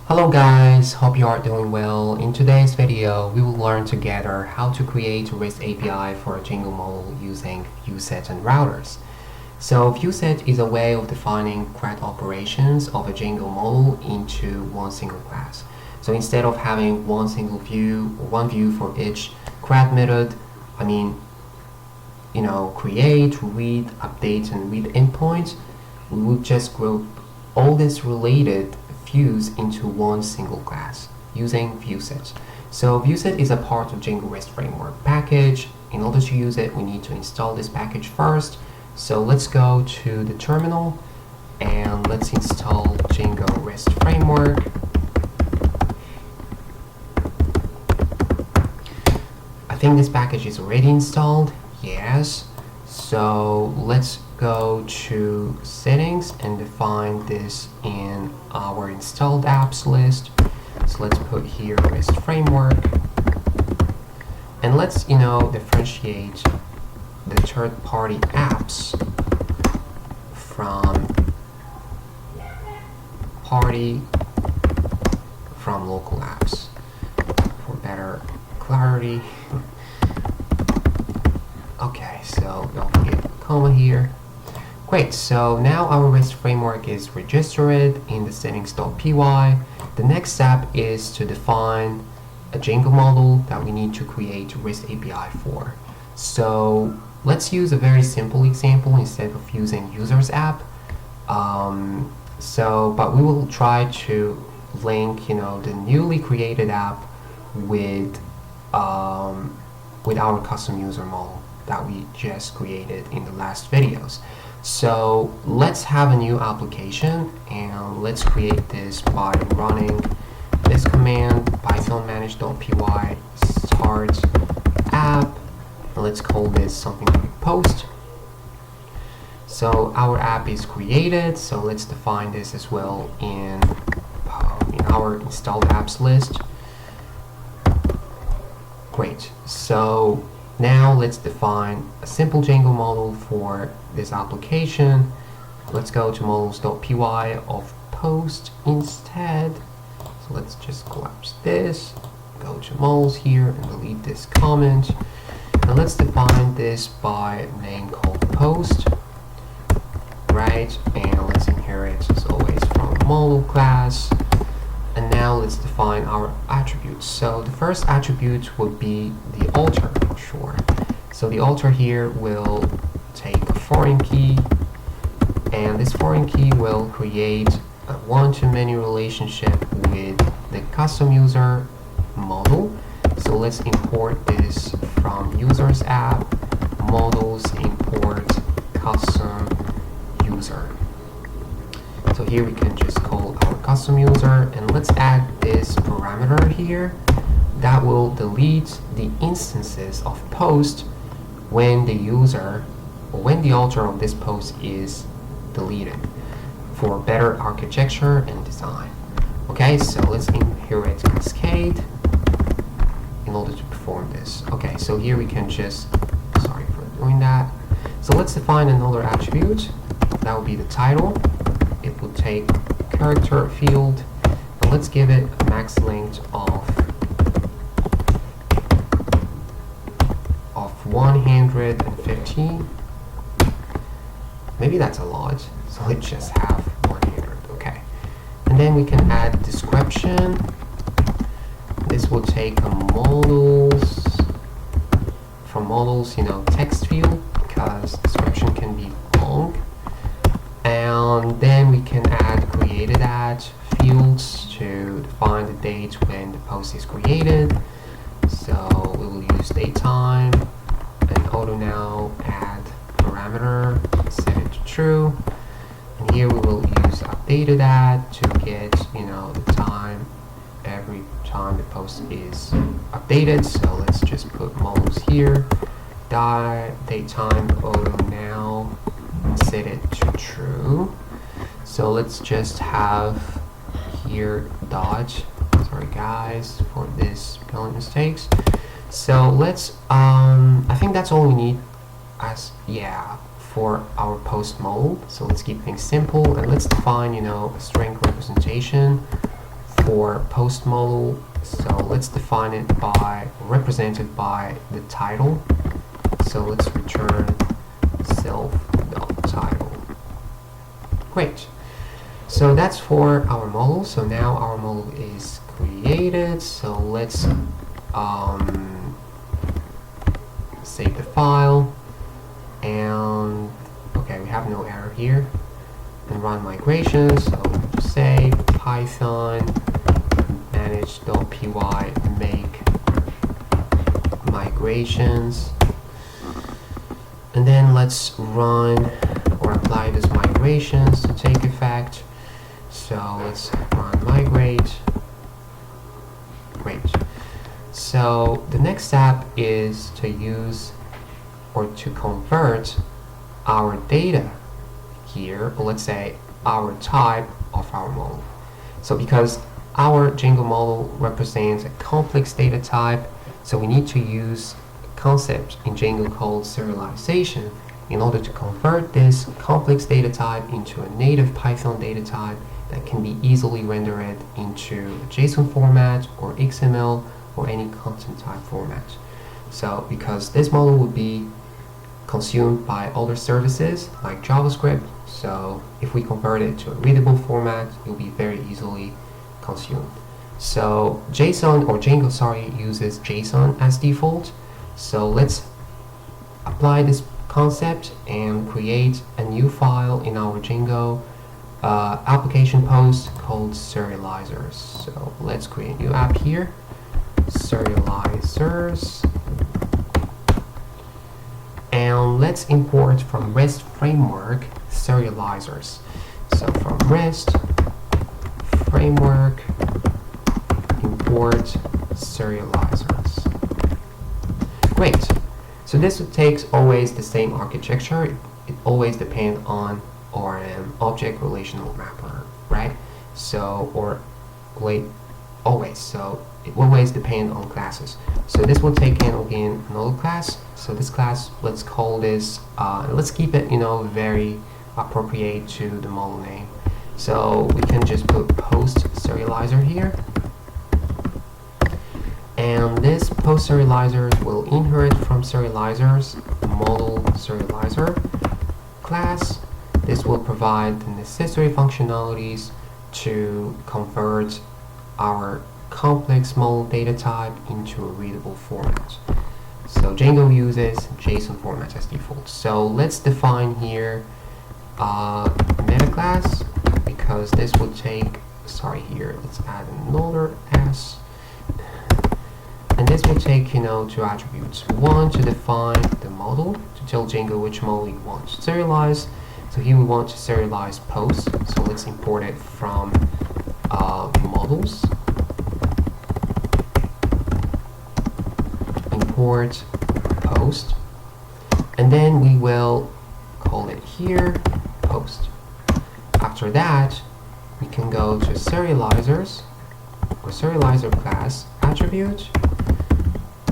Hello guys, hope you are doing well. In today's video, we will learn together how to create a REST API for a Django model using viewsets and routers. So viewset is a way of defining CRUD operations of a Django model into one single class. So instead of having one single view, or one view for each CRUD method, create, read, update, and read endpoints, we would just group all these related views into one single class using viewsets. So viewset is a part of Django REST framework package. In order to use it, we need to install this package first. So let's go to the terminal and let's install Django REST framework. I think this package is already installed. Yes. So let's go to settings and define this in our installed apps list. So let's put here REST framework, and let's differentiate the third-party apps from local apps for better clarity. Okay, so don't forget the comma here. Great, so now our REST framework is registered in the settings.py. The next step is to define a Django model that we need to create a REST API for. So let's use a very simple example instead of using users app. But we will try to link the newly created app with our custom user model that we just created in the last videos. So let's have a new application and let's create this by running this command python manage.py start app, and let's call this something like post. So our app is created, so let's define this as well in our installed apps list. Great, so now let's define a simple Django model for this application. Let's go to models.py of post instead. So let's just collapse this, go to models here and delete this comment. And let's define this by a name called post, right? And let's inherit as always from model class. And now let's define our attributes. So the first attribute would be the alter, sure. So the alter here will take a foreign key, and this foreign key will create a one-to-many relationship with the custom user model. So let's import this from users app, models import custom user. So here we can just call our custom user, and let's add this parameter here that will delete the instances of post when the user or when the alter of this post is deleted for better architecture and design. Okay, so let's inherit cascade in order to perform this. Okay, so here we can just, sorry for doing that. So let's define another attribute. That will be the title. It will take character field, and let's give it a max length of 150. Maybe that's a lot, so let's just have 100. Okay, and then we can add description. This will take a models text field, because description can be long. And then we can add created at fields to define the date when the post is created. So we will use datetime and auto now add parameter, set it to true. And here we will use updated at to get the time every time the post is updated. So let's just put models here, datetime auto now, set it to true. So let's just have here dot, sorry guys for this spelling mistakes. So let's I think that's all we need as for our post model. So let's keep things simple and let's define, a string representation for post model. So let's define it by represented by the title. So let's return self.title. Great. So that's for our model. So now our model is created. So let's save the file, and okay, we have no error here, and run migration. So just say python manage.py make migrations, and then let's run or apply these migrations to take effect. So let's run migrate. Great. So the next step is to use or to convert our data here, or let's say our type of our model. So because our Django model represents a complex data type, so we need to use a concept in Django called serialization in order to convert this complex data type into a native Python data type that can be easily rendered into a JSON format or XML or any content type format. So because this model would be consumed by other services like JavaScript, so if we convert it to a readable format, it will be very easily consumed. So Django uses JSON as default. So let's apply this concept and create a new file in our Django application post called serializers. So let's create a new app here, serializers, and let's import from REST framework serializers. So from REST framework import serializers. Great. So this takes always the same architecture. It always depends on ORM, object relational mapper, right? So always. So it always depends on classes. So this will take in again another class. So this class, let's call this. Let's keep it, very appropriate to the model name. So we can just put post serializer here. And this post serializer will inherit from serializers model serializer class. This will provide the necessary functionalities to convert our complex model data type into a readable format. So Django uses JSON format as default. So let's define here meta class, because this will take, let's add another S. And this will take, two attributes. One, to define the model, to tell Django which model we want to serialize. So here we want to serialize post. So let's import it from models. Import post. And then we will call it here post. After that, we can go to serializers or serializer class attribute.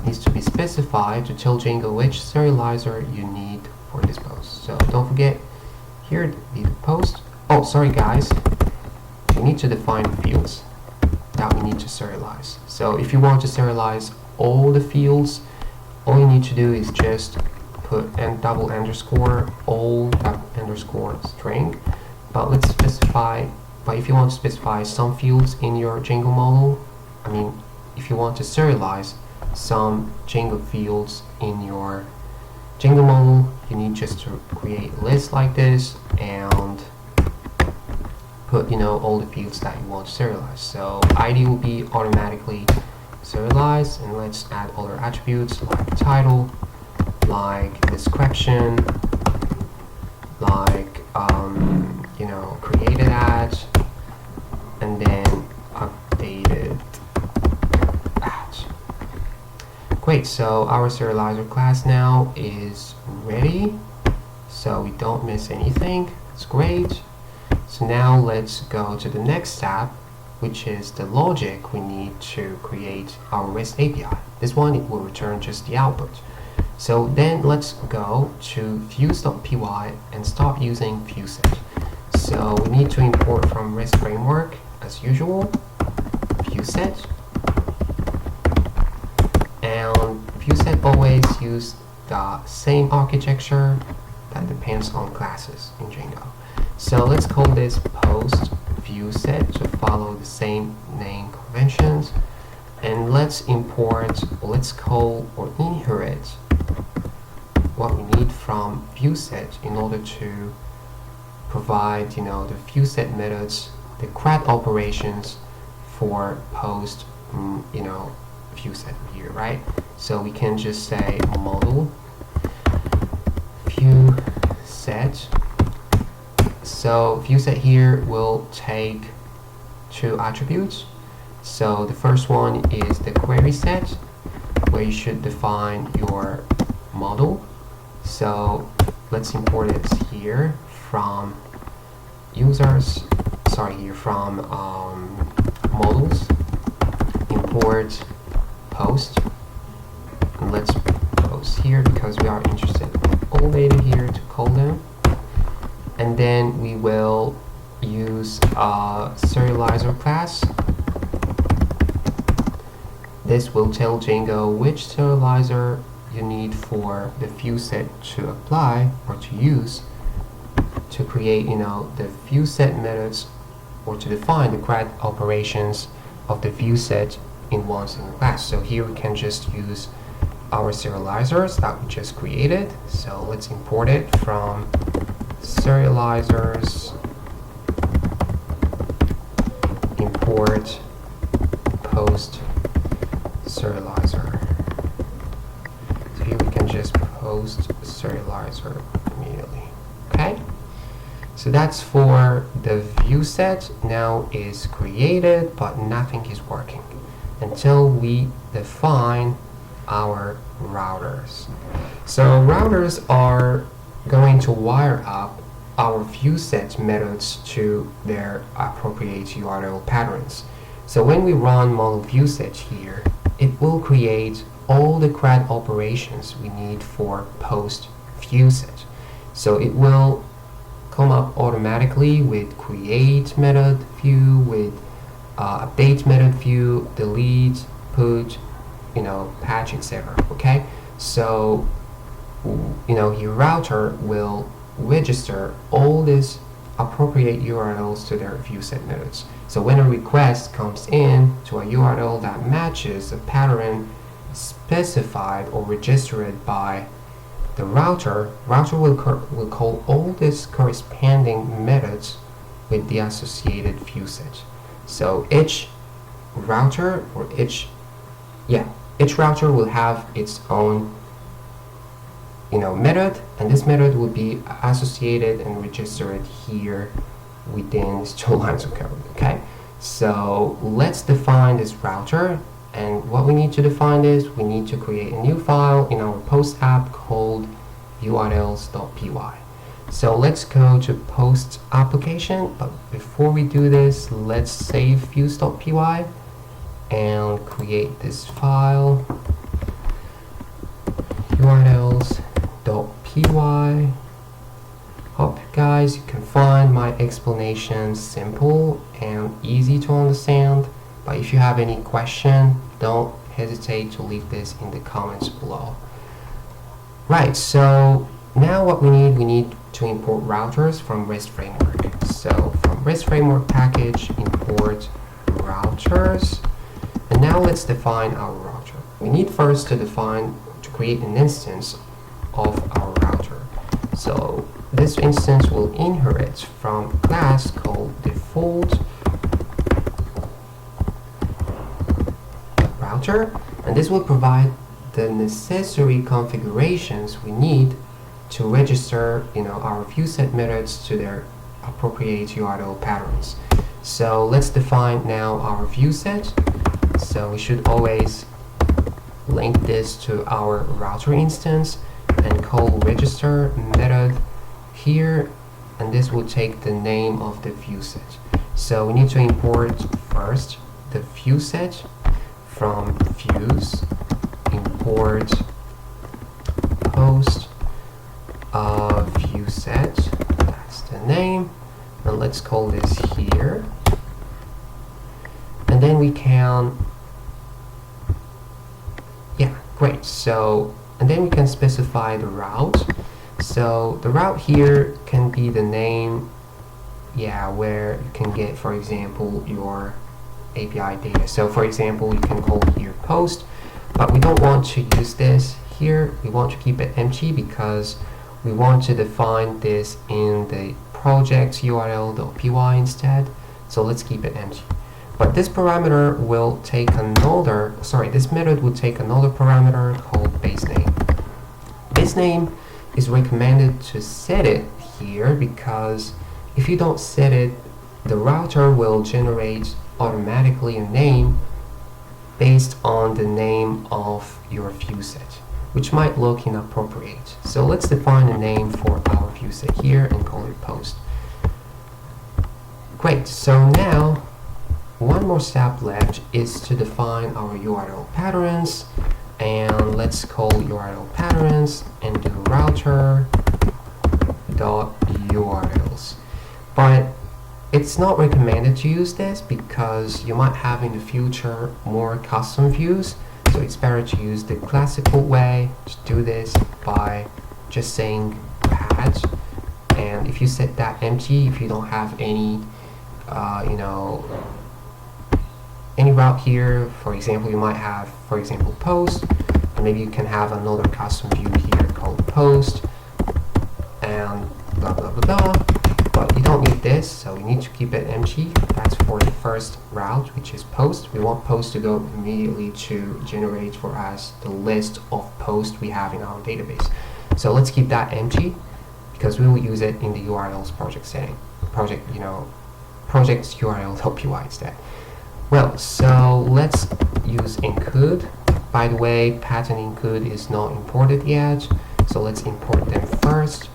Needs to be specified to tell Django which serializer you need for this post. So don't forget here the post. Oh, sorry guys, we need to define fields that we need to serialize. So if you want to serialize all the fields, all you need to do is just put double underscore all double underscore string. But let's specify. But if you want to specify some fields in your Django model, if you want to serialize some Django fields in your Django model, you need just to create a list like this and put all the fields that you want to serialize. So ID will be automatically serialized, and let's add other attributes like title, like description, like created at, and then updated at. Great, so our serializer class now is ready, so we don't miss anything. It's great. So now let's go to the next step, which is the logic we need to create our REST API. This one, it will return just the output. So then let's go to views.py and start using viewset. So we need to import from REST framework as usual, viewset. And viewset always use the same architecture that depends on classes in Django. So let's call this post viewset to follow the same name conventions. And let's import, or let's call or inherit what we need from viewset in order to provide, the viewset methods, the CRAD operations for post, viewset here, right? So we can just say model viewset. So viewset here will take two attributes. So the first one is the query set, where you should define your model. So let's import it here from from models, import post, and let's post here because we are interested in all data here to call them. And then we will use a serializer class. This will tell Django which serializer you need for the viewset to apply or to use to create, the viewset methods, or to define the CRAD operations of the viewset in one single class. So here we can just use our serializers that we just created. So let's import it from serializers, import post serializer. So here we can just post serializer immediately. Okay, so that's for the viewset. Now is created, but nothing is working until we define our routers. So routers are going to wire up our viewset methods to their appropriate URL patterns. So when we run model viewset here, it will create all the CRAD operations we need for post viewset. So it will come up automatically with create method view, with update method view, delete, put, patch, etc. Okay, so your router will register all these appropriate URLs to their viewset methods. So when a request comes in to a URL that matches a pattern specified or registered by the router will call all these corresponding methods with the associated viewset. So each router will have its own method, and this method will be associated and registered here within these two lines of code. Okay, so let's define this router, and what we need to define is we need to create a new file in our post app called urls.py. So let's go to post application, but before we do this, let's save views.py and create this file urls.py. Hope guys you can find my explanation simple and easy to understand, but if you have any question, don't hesitate to leave this in the comments below. Right, so now what we need to import routers from REST framework. So from REST framework package, import routers, and now let's define our router. We need first to create an instance of our router. So this instance will inherit from a class called default router, and this will provide the necessary configurations we need to register our viewset methods to their appropriate URL patterns. So let's define now our viewset. So we should always link this to our router instance and call register method here, and this will take the name of the viewset. So we need to import first the viewset from views, import post viewset, that's the name, and let's call this here. And then we can, yeah, great. So, and then we can specify the route. So the route here can be the name, yeah, where you can get, for example, your API data. So for example, you can call here post, but we don't want to use this here. We want to keep it empty because we want to define this in the project url.py instead. So let's keep it empty. But this parameter will take another, this method will take another parameter called base name. Base name is recommended to set it here because if you don't set it, the router will generate automatically a name based on the name of your viewset, which might look inappropriate. So let's define a name for our viewset here and call it post. Great, so now one more step left is to define our URL patterns, and let's call URL patterns and do router.urls. But it's not recommended to use this because you might have in the future more custom views, so it's better to use the classical way to do this by just saying pad, and if you set that empty, if you don't have any any route here, for example, you might have, for example, post, and maybe you can have another custom view here called post, and blah blah blah blah, but you don't need this, so we need to keep it empty. That's for the first route, which is post. We want post to go immediately to generate for us the list of posts we have in our database. So let's keep that empty because we will use it in the URLs project setting, project url.py instead. Well, so let's use include. By the way, pattern include is not imported yet, so let's import them first.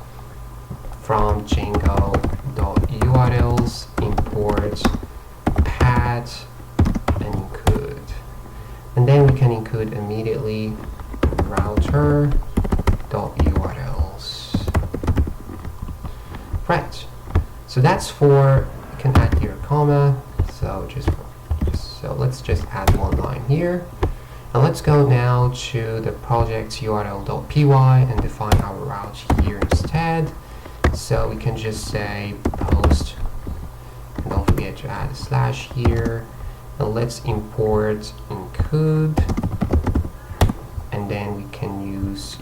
From Django.urls, import pat and include. And then we can include immediately router.urls. Right. So that's for, you can add here a comma, so so let's just add one line here. And let's go now to the project url.py and define our route here instead. So we can just say post, and don't forget to add a slash here. And let's import include, and then we can use,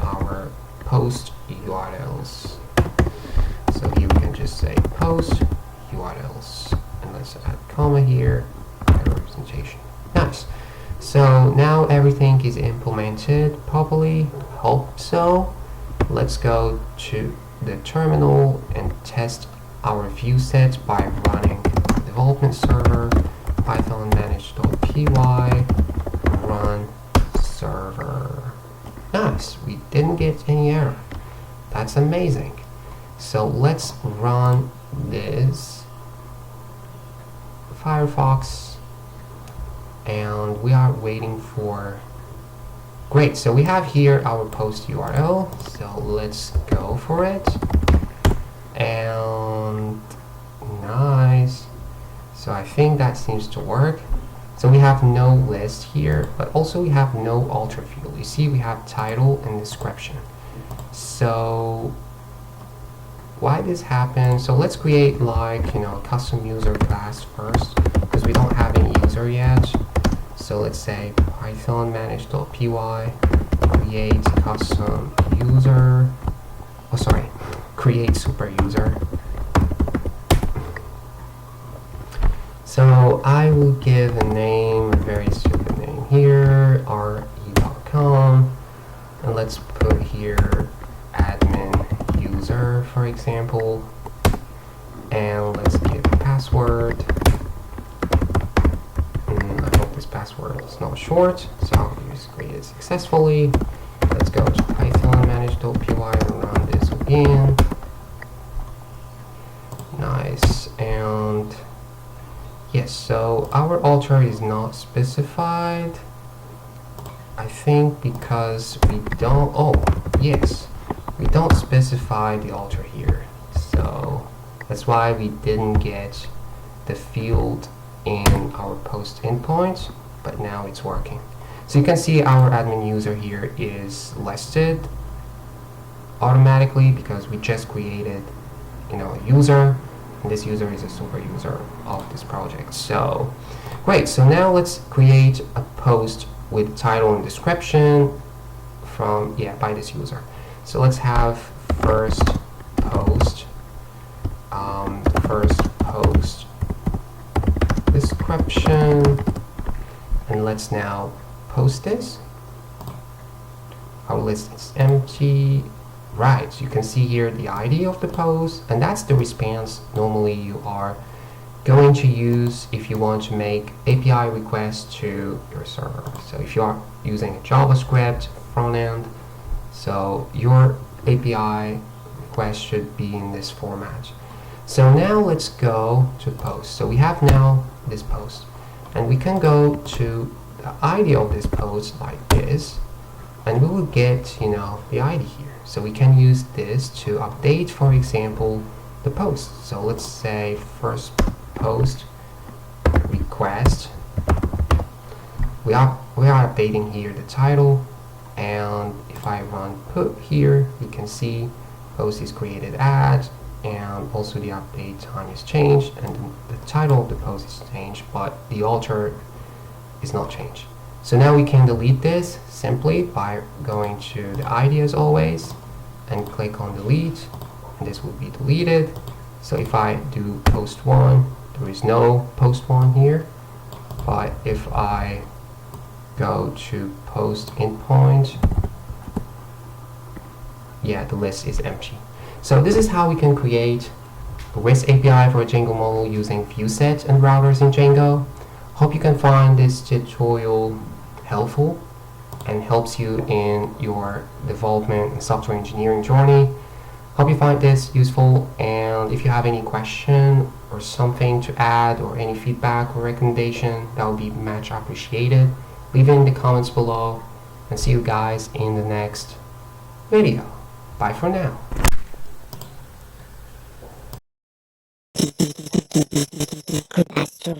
our post URLs. So here we can just say post URLs, and let's add comma here. Representation. Nice. So now everything is implemented properly. Hope so. Let's go to the terminal and test our viewset by running development server python manage.py run server. Nice. We didn't get any error. That's amazing. So let's run this Firefox, and we are waiting for, great, so we have here our post URL, so let's go for it, and nice, so I think that seems to work. So we have no list here, but also we have no alter field. You see we have title and description. So why this happens, so let's create like, a custom user class first, because we don't have any user yet. So let's say python manage.py create custom user, create super user. So I will give a name, a very stupid name here, re.com, and let's put here admin user, for example, and let's give a password. I hope this password is not short, so I'll just create it successfully. Let's go to python manage.py and run this again. Nice, and yes, so our alter is not specified, I think, because we don't, yes, we don't specify the alter here, so that's why we didn't get the field in our post endpoint, but now it's working. So you can see our admin user here is listed automatically because we just created, a user, and this user is a super user of this project. So great. So now let's create a post with title and description by this user. So let's have first post description, and let's now post this. Our list is empty. Right, so you can see here the ID of the post, and that's the response normally you are going to use if you want to make API requests to your server. So if you are using a JavaScript front end, so your API request should be in this format. So now let's go to post. So we have now this post, and we can go to the ID of this post like this, and we will get the ID here. So we can use this to update, for example, the post. So let's say first post request. We are updating here the title, and if I run put here, you can see post is created at, and also the update time is changed, and the title of the post is changed, but the alter is not changed. So now we can delete this simply by going to the ID as always and click on delete, and this will be deleted. So if I do post 1, there is no post 1 here, but if I go to post endpoint, the list is empty. So this is how we can create a REST API for a Django model using viewsets and routers in Django. Hope you can find this tutorial helpful and helps you in your development and software engineering journey. Hope you find this useful, and if you have any question or something to add or any feedback or recommendation, that would be much appreciated. Leave it in the comments below, and see you guys in the next video. Bye for now. Could ask your